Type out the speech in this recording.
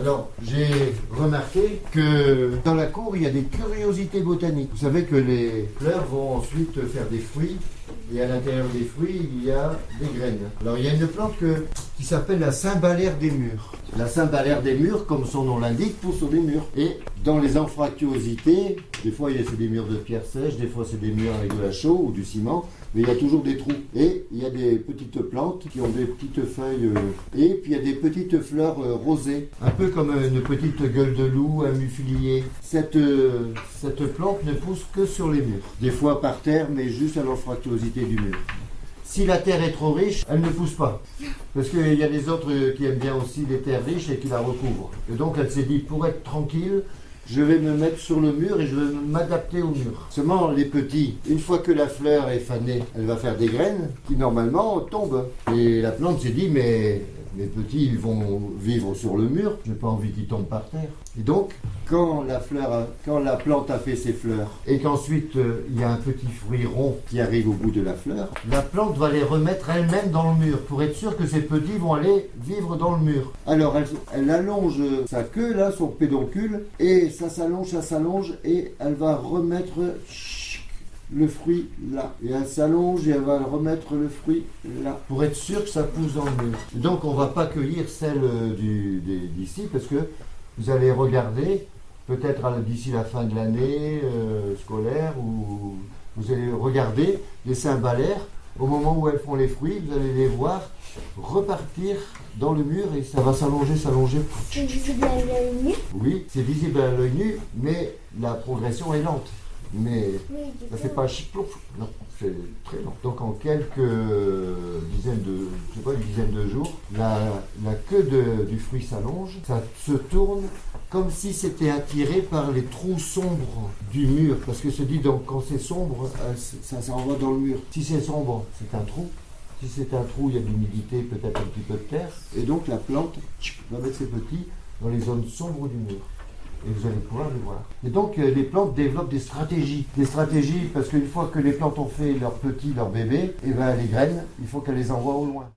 Alors, j'ai remarqué que dans la cour, il y a des curiosités botaniques. Vous savez que les fleurs vont ensuite faire des fruits, et à l'intérieur des fruits, il y a des graines. Alors, il y a une plante qui s'appelle la cymbalaire des murs. La cymbalaire des murs, comme son nom l'indique, pousse sur des murs. Et dans les anfractuosités, des fois, c'est des murs de pierre sèche, des fois, c'est des murs avec de la chaux ou du ciment, mais il y a toujours des trous. Et il y a des petites plantes qui ont des petites feuilles, et puis il y a des petites fleurs rosées, un peu comme une petite gueule de loup, un muflier. Cette plante ne pousse que sur les murs. Des fois par terre, mais juste à l'anfractuosité du mur. Si la terre est trop riche, elle ne pousse pas. Parce qu'il y a des autres qui aiment bien aussi les terres riches et qui la recouvrent. Et donc elle s'est dit, pour être tranquille, je vais me mettre sur le mur et je vais m'adapter au mur. Seulement les petits, une fois que la fleur est fanée, elle va faire des graines qui normalement tombent. Et la plante s'est dit, mais les petits ils vont vivre sur le mur, je n'ai pas envie qu'ils tombent par terre. Et donc, quand la plante a fait ses fleurs et qu'ensuite il y a un petit fruit rond qui arrive au bout de la fleur, la plante va les remettre elle-même dans le mur pour être sûre que ces petits vont aller vivre dans le mur. Alors elle allonge sa queue là, son pédoncule, et ça s'allonge et elle va remettre le fruit là. Et elle s'allonge et elle va remettre le fruit là. Pour être sûr que ça pousse dans le mur. Et donc on ne va pas cueillir celle d'ici parce que vous allez regarder, peut-être d'ici la fin de l'année scolaire, ou vous allez regarder les cymbalaires, au moment où elles font les fruits, vous allez les voir repartir dans le mur et ça va s'allonger. C'est visible à l'œil nu? Oui, c'est visible à l'œil nu, mais la progression est lente. Mais Oui, ça ne fait pas chic-plouf, non, c'est très lent. Donc en quelques dizaines de jours, la queue du fruit s'allonge, ça se tourne comme si c'était attiré par les trous sombres du mur. Parce que se dit donc quand c'est sombre, ça s'envoie dans le mur. Si c'est sombre, c'est un trou. Si c'est un trou, il y a de l'humidité, peut-être un petit peu de terre. Et donc la plante va mettre ses petits dans les zones sombres du mur. Et vous allez pouvoir les voir. Et donc les plantes développent des stratégies. Des stratégies parce qu'une fois que les plantes ont fait leurs petits, leurs bébés, et ben les graines, il faut qu'elles les envoient au loin.